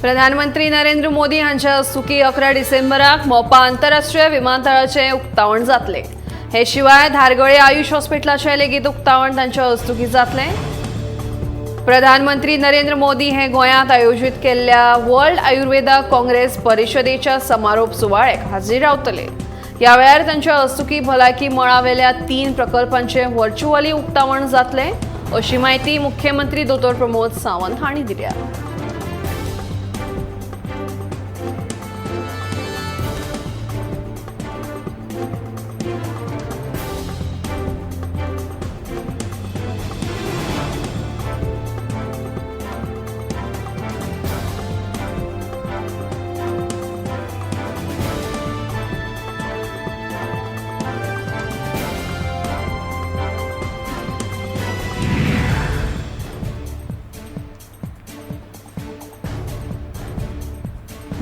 प्रधानमंत्री नरेंद्र मोदी हांच्या हस्तुकी 11 डिसेंबराक मोपा आंतरराष्ट्रीय विमानतळाचे उक्तावण जातले। हे शिवाय धारगळे आयुष हॉस्पिटलाचे लेगीत उक्तावण तांच्या हस्तुकी जातले। प्रधानमंत्री नरेंद्र मोदी हे गोंयांत आयोजित केल्ल्या वर्ल्ड आयुर्वेदा काँग्रेस परिशदेच्या समारोप सुवाळ्याक हाजीर रावतले। ह्या वेळार तांच्या हस्तुकी भलायकी मळावेल्या 3 प्रकल्पांचे व्हर्च्युअली उक्तावण जातले, अशी माहिती मुख्यमंत्री दोतोर प्रमोद सावंत हांणी दिल्या।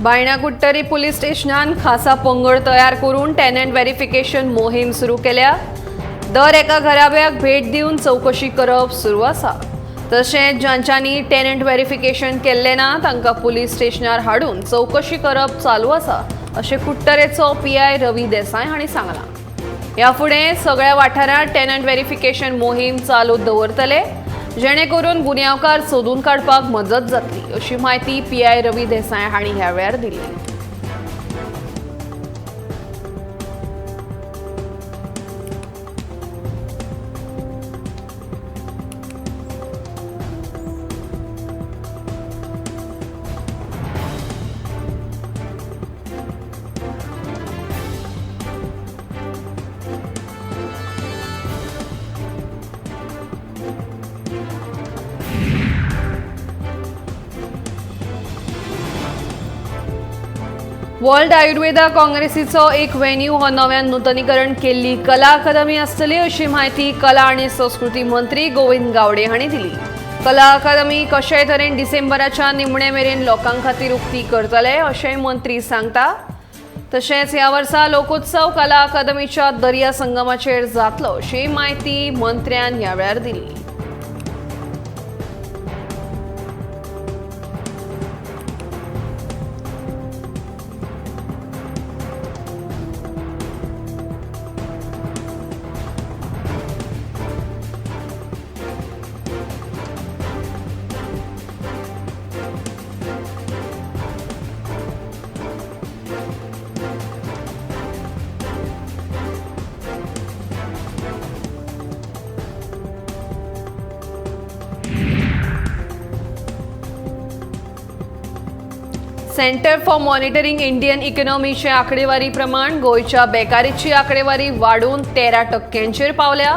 बायणा कुट्टरी पुलीस स्टेशनान खासा पंगड तयार करून टेनंट व्हेरिफिकेशन मोहीम सुरू केल्या। दर एका घराब्याक भेट दिवन चौकशी करप सुरू आसा। तशेंच ज्यांच्यांनी टेनंट व्हेरिफिकेशन केल्ले ना तांकां पुलीस स्टेशनार हाडून चौकशी करप चालू आसा, अशें कुट्टरेचो पीआय रवी देसाय हांणी सांगलां। ह्या फुडें सगळ्या वाठारांत टेनंट व्हेरिफिकेशन मोहीम चालू दवरतले, जेणे करून गुन्यांवकार सोदून काडपाक मजत जातली, अशी माहिती पीआय रवी देसाय हांणी ह्या वेळार दिली। वर्ल्ड आयुर्वेदा काँग्रेसीचो एक वेन्यू हो नव्यान नूतनीकरण केल्ली कला अकादमी आसतली, अशी माहिती कला आनी संस्कृती मंत्री गोविंद गावडे हांणी दिली। कला अकादमी कशेय तरेन डिसेंबराच्या निमणे मेरेन लोकां खातीर उक्ती करतले, अशेंय मंत्री सांगता। तशेंच ह्या वर्सा लोकोत्सव कला अकादमीच्या दर्या संगमाचेर जातलो, अशी माहिती मंत्र्यान ह्या वेळार दिली। सेंटर फॉर मॉनिटरिंग इंडियन इकॉनॉमीचे आकडेवारी प्रमाण गोयच्या बेकारीची आकडेवारी वाढून 13% पावल्या।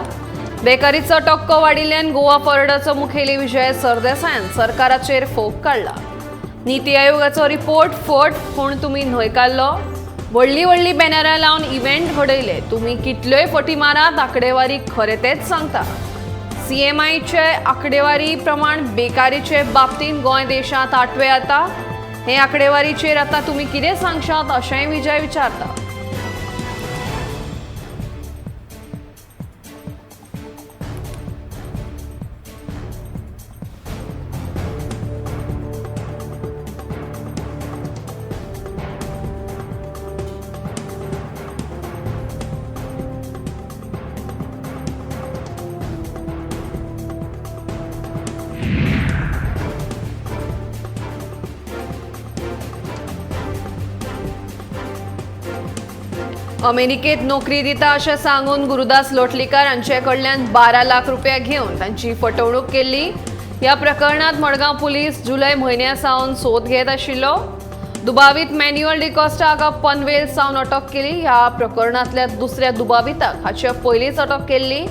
बेकारीचो टक्को वाडिल्ल्यान गोवा फॉरवर्डाचो मुखेली विजय सरदेसायान सरकाराचेर फोग काडला। नीती आयोगाचो रिपोर्ट फट पूण तुमी न्हय काडलो। व्हडली व्हडली बॅनरां लावन इव्हेंट घडयले, तुमी कितल्योय फटी मारात, आकडेवारी खरे तेच सांगता। सीएमआयचे आकडेवारी प्रमाण बेकारीचे बाबतींत गोंय देशांत 8वें येता। हे आकडेवारीचेर आता तुम्ही कितें सांगशात, अशेंय विजय विचारता। अमेरिकेत नोकरी दिता अशें सांगून गुरुदास लोटलीकर हांचे कडल्यान 12 लाख रुपया घेवन तांची फटवणूक केल्ली। ह्या प्रकरणात मडगांव पुलीस जुलय म्हयन्या सावन सोद घेत आशिल्लो। दुबावित मॅन्युअल डिकॉस्टा हाका पनवेल सावन अटक केली। ह्या प्रकरणातल्या दुसऱ्या दुबाविताक हाचे पयलींच अटक केल्ली।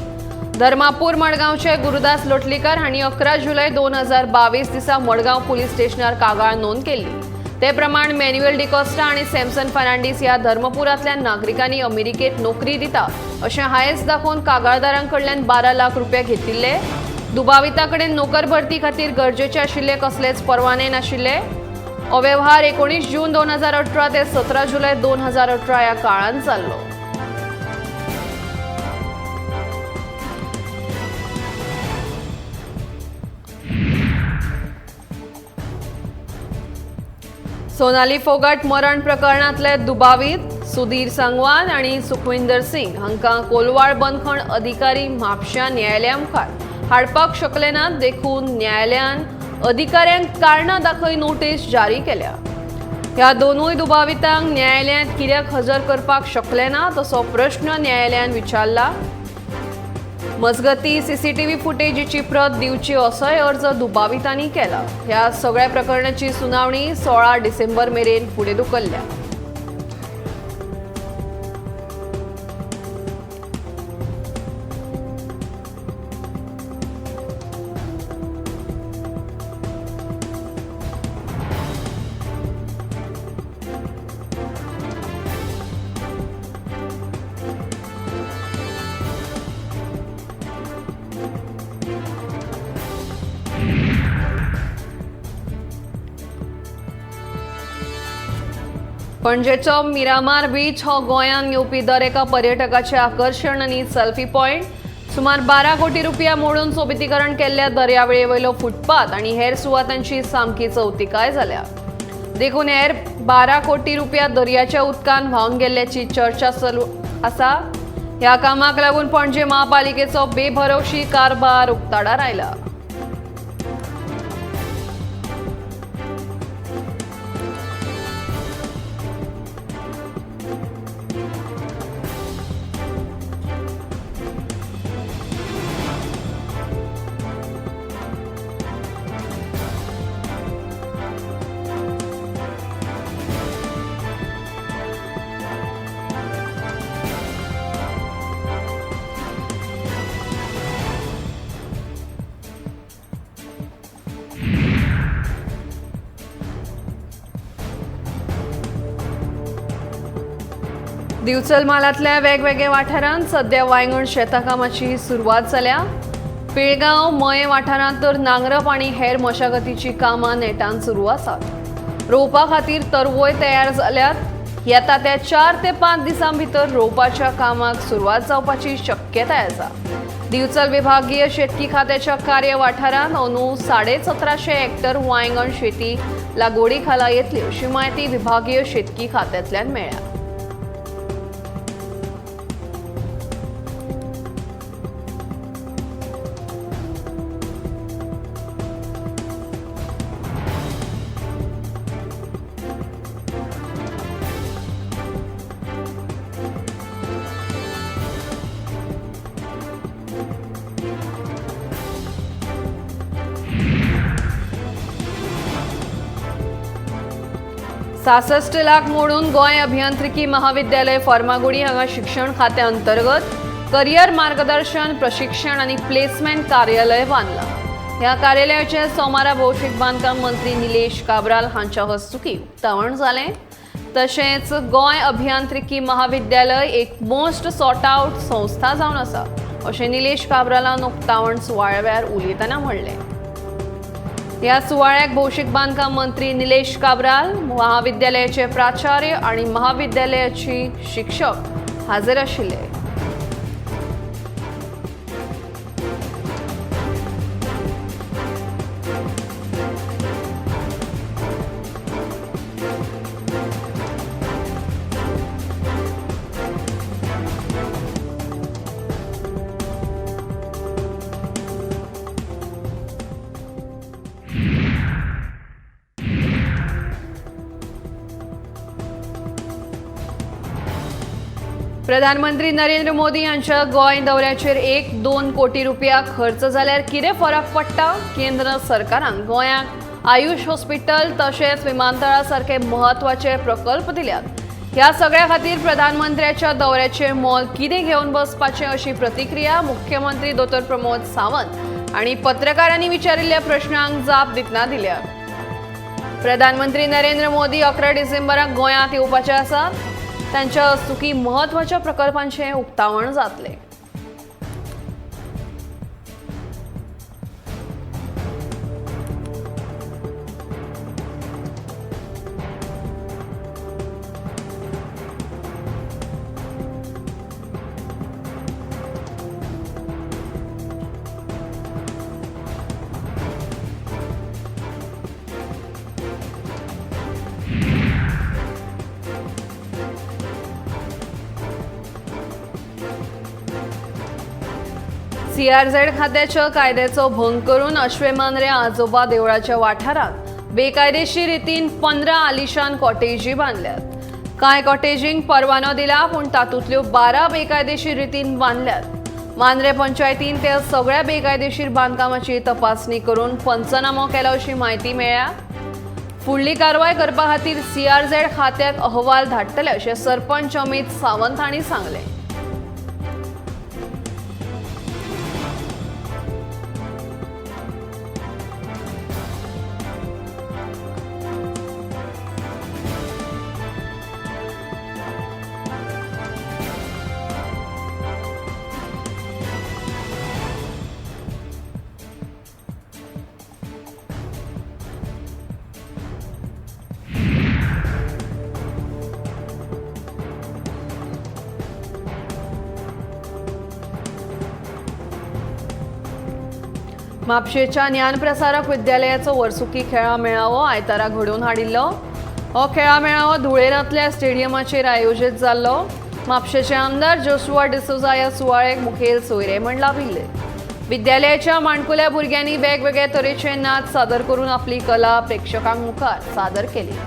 धर्मापूर मडगांवचे गुरुदास लोटलीकर हांणी 11 जुलय 2022 दिसा मडगांव पुलीस स्टेशनार कागाळ नोंद केल्ली। ते प्रमाण मॅन्युअल डिकॉस्टा आणि सॅमसन फर्नांडीस ह्या धर्मपुरातल्या नागरिकांनी अमेरिकेत नोकरी दिता अशें हायेस दाखोवन कागाळदारांकडल्यान 12 लाख रुपया घेतिल्ले। दुबाविताकडेन नोकर भरती खातीर गरजेचे आशिल्ले कसलेच परवाने नाशिल्ले। हो व्यवहार 19 जून 2018 ते 17 जुलय 2018 या काळात जाल्लो। सोनाली फोगट मरण प्रकरणातले दुबावीत सुधीर सांगवान आणि सुखविंदर सिंग हांकां कोलवाळ बंदखण अधिकारी म्हापश्या न्यायालया मुखार हाडपाक शकले नात देखून न्यायालयान अधिकाऱ्यांक कारणां दाखय नोटीस जारी केल्या। ह्या दोनूय दुबावितांक न्यायालयांत कित्याक हजर करपाक शकले ना तसो प्रश्न न्यायालयान विचारला। मजगती सीसीटीव्ही फुटेजीची प्रत दिवची असोय अर्ज दुबावितांनी केला। ह्या सगळ्या प्रकरणाची सुनावणी 16 डिसेंबर मेरेन फुडें धुकल्ल्या। पणजेचो मिरामार बीच हो गोंयांत येवपी दर एका पर्यटकाचे आकर्षण आनी सेल्फी पॉइंट। सुमार 12 कोटी रुपया मोडून सोबितीकरण केल्ल्या दर्यावेळेवयलो फुटपाथ आनी हेर सुवातांची सामकी चवथिकाय जाल्या। देखून हेर 12 कोटी रुपया दर्याच्या उदकान व्हांवन गेल्ल्याची चर्चा चालू आसा। ह्या कामाक लागून पणजे महापालिकेचो बेभरवशी कारभार उक्ताडार आयला। दिवचल मालातल्या वेगवेगळ्या वाठारांत सध्या वांयगण शेताकामाची सुरवात जाल्या। पिळगांव मये वाठारांत तर नांगरप आनी हेर मशागतीची कामां नेटान सुरू आसात। रोवपा खातीर तरवोय तयार जाल्यात। येता त्या 4 ते 5 दिसां भितर रोवपाच्या कामाक सुरवात जावपाची शक्यताय आसा। दिवचल विभागीय शेतकी खात्याच्या कार्य वाठारांत अंदू 1750 हेक्टर वांयगण शेती लागवडी खाला येतली अशी माहिती विभागीय शेतकी खात्यांतल्यान मेळ्ळ्या। $66 लाख मोडून गोंय अभियांत्रिकी महाविद्यालय फर्मागुडी हांगा शिक्षण खात्या अंतर्गत करियर मार्गदर्शन प्रशिक्षण आणि प्लेसमेंट कार्यालय बांदला। ह्या कार्यालयाचे सोमारा भौशीक बांदकाम मंत्री निलेश काब्राल हांच्या हस्तुकी उक्तावण जालें। तशेंच गोंय अभियांत्रिकी महाविद्यालय एक मोस्ट सॉर्ट आउट संस्था जावन आसा अशें निलेश काब्रालान उक्तावण सुवाळ्यार उलयतना म्हणलें। ह्या सुवाळ्याक भौशीक बांदकाम मंत्री निलेश काब्राल, महाविद्यालयाचे प्राचार्य आणि महाविद्यालयाची शिक्षक हाजीर आशिल्ले। प्रधानमंत्री नरेंद्र मोदी यांच्या गोंय दौऱ्याचेर 1-2 कोटी रुपया खर्च जाल्यार कितें फरक पडटा? केंद्र सरकारान गोंयाक आयुष हॉस्पिटल तशेंच विमानतळा सारखे महत्वाचे प्रकल्प दिल्यात। ह्या सगळ्या खातीर प्रधानमंत्र्याच्या दौऱ्याचे मोल कितें घेवन बसपाचें अशी प्रतिक्रिया मुख्यमंत्री डॉ. प्रमोद सावंत आणि पत्रकारांनी विचारिल्ल्या प्रश्नांक जाप दितना दिल्या। प्रधानमंत्री नरेंद्र मोदी 11 डिसेंबराक गोंयांत येवपाचे आसात। त्यांच्या हस्तुकी महत्वाच्या प्रकल्पांचे उक्तावण जातले। CRZ खात्याच्या कायद्याचो भंग करून अश्वेमांद्रे आजोबा देवळाच्या वाठारात बेकायदेशीर रितीन 15 आलिशान कॉटेजी बांधल्यात। कांय कॉटेजींक परवानो दिला पूण तातूंतल्यो 12 बेकायदेशीर रितीन बांधल्यात। मांद्रे पंचायतीन त्या सगळ्या बेकायदेशीर बांदकामाची तपासणी करून पंचनामो केलो अशी माहिती मेळ्ळ्या। फुडली कारवाय करपा खातीर CRZ खात्याक अहवाल धाडटले अशें सरपंच अमित सावंत हांणी सांगलें। म्हापशेच्या ज्ञानप्रसारक विद्यालयाचो वर्सुकी खेळा मेळावो आयतारा घडोवन हाडिल्लो। हो खेळा मेळावो धुळेरांतल्या स्टेडियमाचेर आयोजीत जाल्लो। म्हापशेचे आमदार जोशुआ डिसोजा ह्या सुवाळ्याक मुखेल सोयरेमण लाभिल्ले। विद्यालयाच्या माणकुल्या भुरग्यांनी वेगवेगळे तरेचे नाच सादर करून आपली कला प्रेक्षकांक मुखार सादर केली।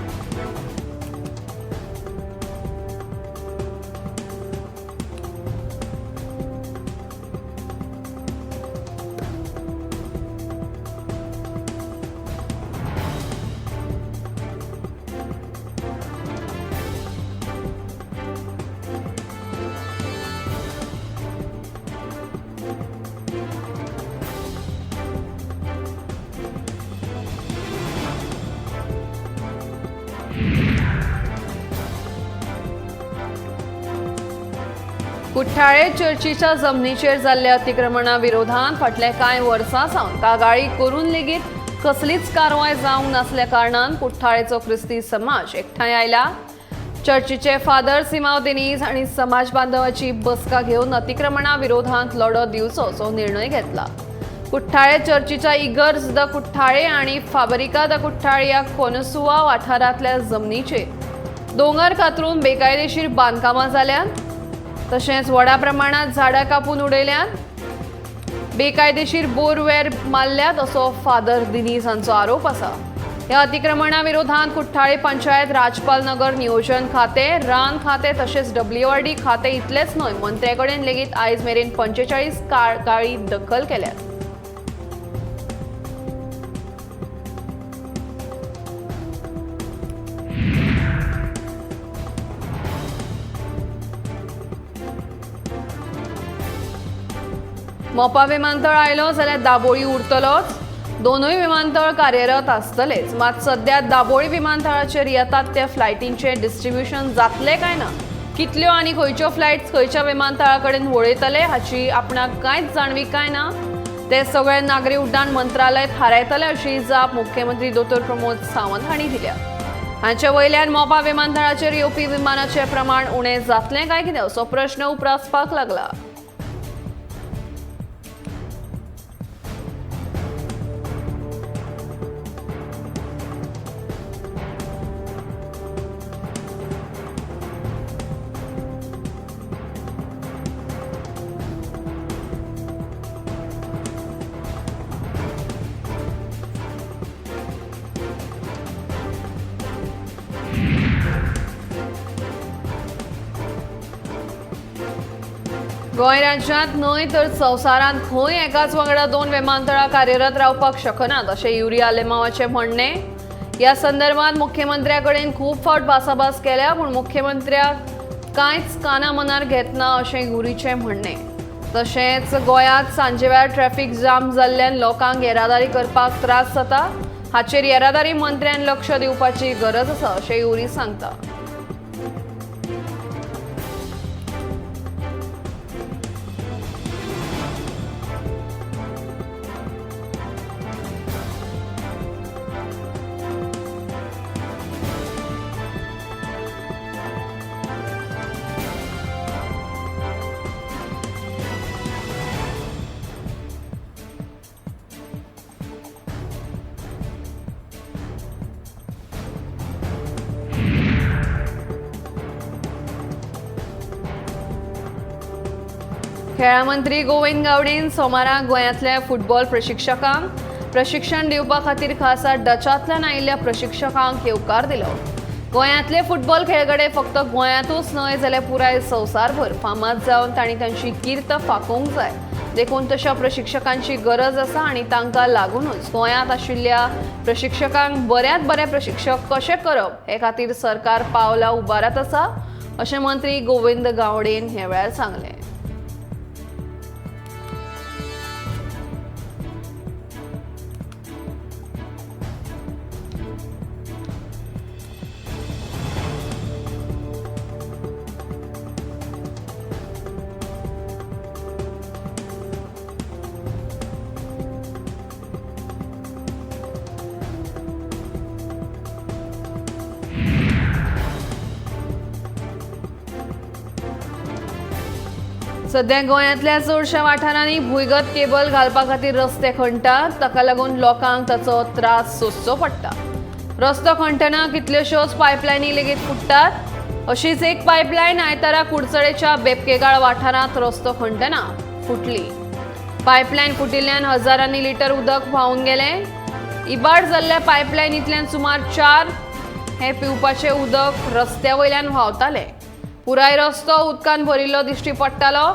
कुठ्ठाळे चर्चीच्या जमनीचेर जाल्ल्या अतिक्रमणा विरोधात फाटल्या कांय वर्सां सावन कागाळी करून लेगीत कसलीच कारवाय जावंक नासल्या कारणान कुठ्ठाळेचो क्रिस्ती समाज एकठांय आयला। चर्चीचे फादर सिमाव दिनीज हांणी समाज बांधवाची बसका घेवन अतिक्रमणा विरोधात लढो दिवचो असो निर्णय घेतला। कुठ्ठाळे चर्चीच्या इगर्ज द कुठ्ठाळे आणि फाबरिका द कुठ्ठाळे या कोनसुवा वाठारांतल्या जमनीचेर दोंगर कातरून बेकायदेशीर बांदकामां जाल्यात। तशेंच व्हडा प्रमाणात झाडां कापून उडयल्यात। बेकायदेशीर बोरवेर मारल्यात असो फादर दिनीज हांचो आरोप आसा। ह्या अतिक्रमणा विरोधात कुठ्ठाळे पंचायत, राजपाल नगर नियोजन खाते, रान खाते तशेंच WRD खाते इतलेच न्हय मंत्र्या कडेन लेगीत आयज मेरेन 45 काळी दखल केल्यात। मोपा विमानतळ आयलो जाल्यार दाबोळी उरतलोच। दोनूय विमानतळ कार्यरत आसतलेच, मात सध्या दाबोळी विमानतळाचेर येतात त्या फ्लायटींचे डिस्ट्रिब्युशन जातले काय ना, कितल्यो आनी खंयच्यो फ्लायट्स खंयच्या विमानतळा कडेन वळयतले हाची आपणाक कांयच जाणविक काय ना। ते सगळे नागरी उड्डाण मंत्रालय थारायतले अशी जाप मुख्यमंत्री डॉ. प्रमोद सावंत हांणी दिल्या। हांचे वयल्यान मोपा विमानतळाचेर येवपी विमानाचें प्रमाण उणें जातलें काय कितें असो प्रश्न उप्रासपाक लागला। गोंय राज्यांत न्हय तर संवसारांत खंय एकाच वांगडा 2 विमानतळां कार्यरत रावपाक शकनात अशें युरी आलेमावाचें म्हणणें। ह्या संदर्भात मुख्यमंत्र्या कडेन खूब फावट भासाभास केल्या पूण मुख्यमंत्र्याक कांयच काना मनार घेतना अशें युरीचें म्हणणें। तशेंच गोंयांत सांजे वेळार ट्रॅफिक जाम जाल्ल्यान लोकांक येरादारी करपाक त्रास जाता, हाचेर येरादारी मंत्र्यान लक्ष दिवपाची गरज आसा अशें युरी सांगता। खेळा मंत्री गोविंद गावडेन सोमारा गोंयांतल्या फुटबॉल प्रशिक्षकांक प्रशिक्षण दिवपा खातीर खासा डचांतल्यान आयिल्ल्या प्रशिक्षकांक येवकार दिलो. गोंयांतले फुटबॉल खेळगडे फक्त गोंयांतूच न्हय जाल्यार पुराय संवसारभर फामाद जावन तांणी तांची कीर्त फाकोवंक जाय. देखून तशा प्रशिक्षकांची गरज आसा आनी तांकां लागूनच गोंयांत आशिल्ल्या प्रशिक्षकांक बऱ्यांत बरे प्रशिक्षक कशे करप हे खातीर सरकार पावलां उबारत आसा अशें मंत्री गोविंद गावडेन हे वेळार सांगलें. सध्या गोंयांतल्या चडशा वाठारांनी भुंयगत केबल घालपा खातीर रस्ते खणटात. ताका लागून लोकांक ताचो त्रास सोंसचो पडटा. रस्तो खणटना कितल्योश्योच पायपलायनी लेगीत फुटतात. अशीच एक पायपलायन आयतारा कुडचडेच्या बेपकेगाळ वाठारांत रस्तो खणटना फुटली. पायपलायन फुटिल्ल्यान हजारांनी लिटर उदक व्हांवून गेलें. इबाड जाल्ल्या पायपलायनींतल्यान सुमार 4 हे पिवपाचें उदक रस्त्या वयल्यान व्हांवतालें. पुराय रस्तो उदकान भरिल्लो दिश्टी पडटालो.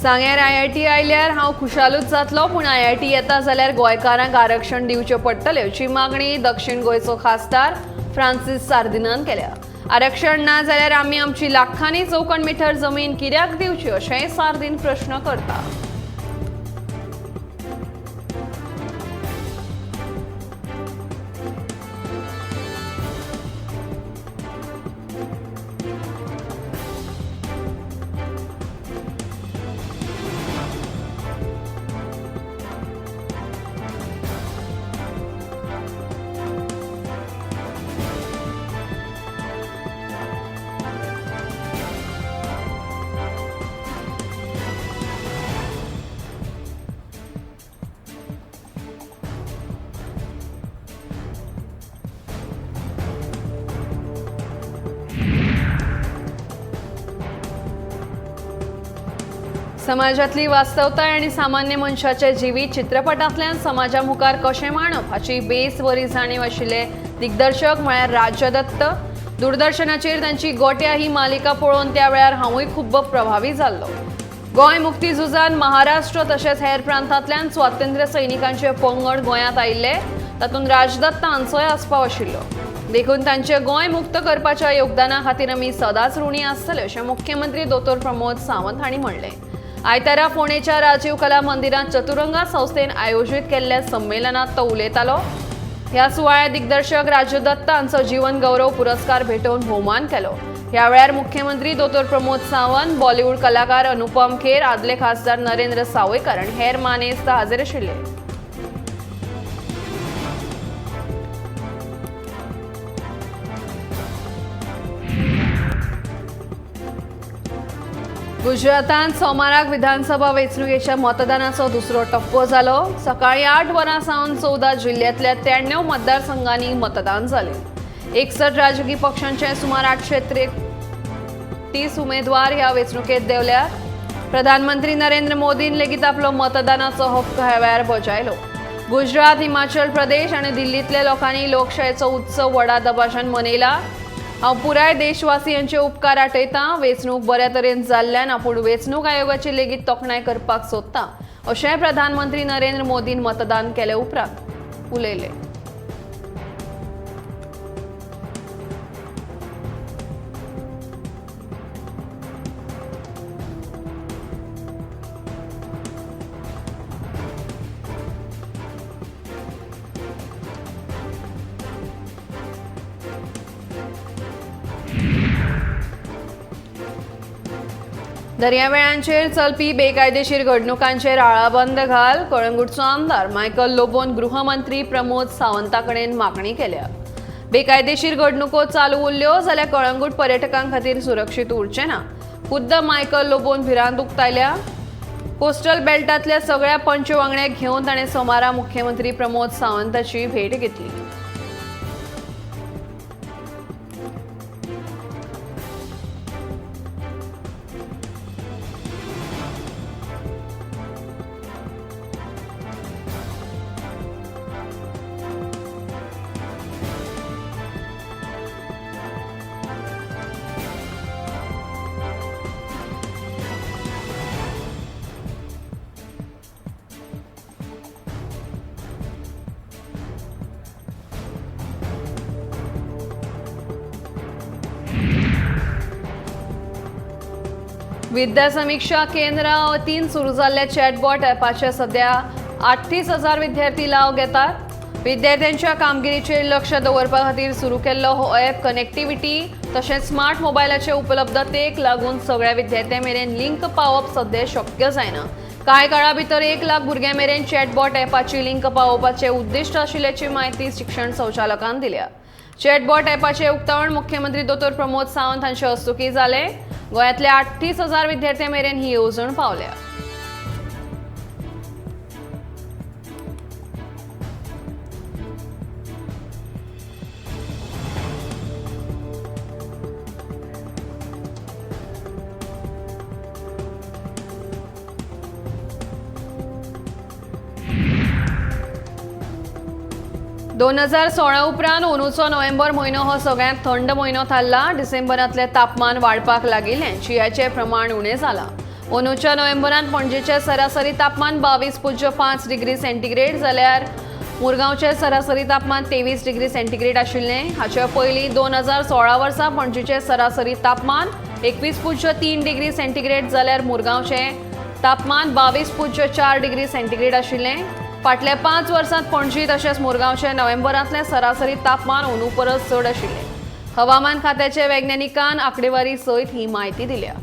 सांग्यार IIT आयल्यार हांव खुशालूच जातलो, पूण IIT येता जाल्यार गोंयकारांक आरक्षण दिवचें पडटलें अशी मागणी दक्षिण गोंयचो खासदार फ्रांसीस सार्दिनान केल्या. आरक्षण ना जाल्यार आमी आमची लाखांनी चौखण मिटर जमीन कित्याक दिवची अशेंय सार्दिन प्रश्न करता. समाजातली वास्तवताय आणि सामान्य मनशाचे जिवीत चित्रपटांतल्यान समाजा मुखार कशें मांडप हाची बेस बरी जाणीव आशिल्ले दिग्दर्शक म्हळ्यार राज्य दत्त. दूरदर्शनाचेर तांची गोट्या ही मालिका पळोवन त्या वेळार हांवूय खूब प्रभावी जाल्लो. गोंय मुक्ती झुजान महाराष्ट्र तशेंच हेर प्रांतांतल्यान स्वातंत्र्य सैनिकांचे पंगड गोंयांत आयिल्ले. तातूंत राजदत्त हांचोय आस्पाव आशिल्लो. देखून तांचे गोंय मुक्त करपाच्या योगदाना खातीर आमी सदांच ऋणी आसतले अशें मुख्यमंत्री दोतोर प्रमोद सावंत हांणी म्हणलें. आयतारा फोंडेच्या राजीव कला मंदिरांत चतुरंगा संस्थेन आयोजीत केल्ल्या संमेलनात तो उलयतालो. ह्या सुवाळ्यात दिग्दर्शक राज्य दत्त हांचो जीवन गौरव पुरस्कार भेटोवन भोवमान केलो. ह्या वेळार मुख्यमंत्री दोतोर प्रमोद सावंत, बॉलिवूड कलाकार अनुपम खेर, आदले खासदार नरेंद्र सावयकार आनी हेर मानेस्त हाजीर आशिल्ले. गुजरातांत सोमाराक विधानसभा वेंचणुकेच्या मतदानाचो दुसरो टप्पो जालो. सकाळी 8 वरां सावन 14 जिल्ह्यांतल्या 93 मतदारसंघांनी मतदान जालें. 61 राजकी पक्षांचे सुमार 833 उमेदवार ह्या वेंचणुकेत देंवल्यात. प्रधानमंत्री नरेंद्र मोदीन लेगीत आपलो मतदानाचो हक्क ह्या वेळार बजायलो. गुजरात, हिमाचल प्रदेश आनी दिल्लींतल्या लोकांनी लोकशायेचो उत्सव व्हडा दबाज्यान मनयला. हांव पुराय देशवासियांचे उपकार आठयतां. वेंचणूक बऱ्या तरेन जाल्ल्यान आपूण वेंचणूक आयोगाची लेगीत तोखणाय करपाक सोदतां अशेंय प्रधानमंत्री नरेंद्र मोदीन मतदान केले उपरांत उलयले. दर्यावेळांचेर चलपी बेकायदेशीर घडणुकांचेर आळाबंद घाल. कळंगूटचो आमदार मायकल लोबोन गृहमंत्री प्रमोद सावंता कडेन मागणी केल्या. बेकायदेशीर घडणुको चालू उरल्यो जाल्यार कळंगूट पर्यटकां खातीर सुरक्षीत उरचें ना. खुद्द मायकल लोबोन भिरांत उक्तायल्या. कोस्टल बेल्टांतल्या सगळ्या पंच वांगड्यांक घेवन ताणें सोमारा मुख्यमंत्री प्रमोद सावंताची भेट घेतली. विद्या समीक्षा केंद्रा वतीन सुरू जाल्ल्या चॅटबॉट ॲपाचे सध्या 38,000 विद्यार्थी लाव घेतात. विद्यार्थ्यांच्या कामगिरीचेर लक्ष दवरपा खातीर सुरू केल्लो हो ॲप कनेक्टिव्हिटी तशेंच स्मार्ट मोबायलाचे उपलब्धतेक लागून सगळ्या विद्यार्थ्यां मेरेन लिंक पावप सध्या शक्य जायना. कांय काळा भितर 1 लाख भुरग्यां मेरेन चॅटबॉट ॲपाची लिंक पावोवपाचें उद्दिश्ट आशिल्ल्याची माहिती शिक्षण संचालकान दिल्या. चॅटबॉट ॲपाचें उक्तावण मुख्यमंत्री दोतोर प्रमोद सावंत हांचे हस्तुकीं जालें. गोंयांतल्या 38,000 विद्यार्थ्यां मेरेन ही येवजण पावल्या. दोन 2016 उपरांत अंदूचो नोव्हेंबर म्हयनो हो सगळ्यांत थंड म्हयनो थारला. डिसेंबरांतले तापमान वाडपाक लागिल्लें चियाचें प्रमाण उणें जालां. अंदूच्या नोव्हेंबरांत पणजेचें सरासरी तापमान 22.5 डिग्री सेंटीग्रेड जाल्यार मुरगांवचें सरासरी तापमान 23 डिग्री सेंटीग्रेड आशिल्लें. हाचे पयलीं 2016 वर्सा पणजेचें सरासरी तापमान 21.3 डिग्री सेंटीग्रेड जाल्यार मुरगांवचें तापमान 22.4 डिग्री सेंटीग्रेड आशिल्लें. फाटल्या 5 वर्सांत पणजी तशेंच मुरगांवचें नोव्हेंबरांतलें सरासरी तापमान अंदू परस चड आशिल्लें. हवामान खात्याचे वैज्ञानिकान आंकडेवारी सयत ही माहिती दिल्या.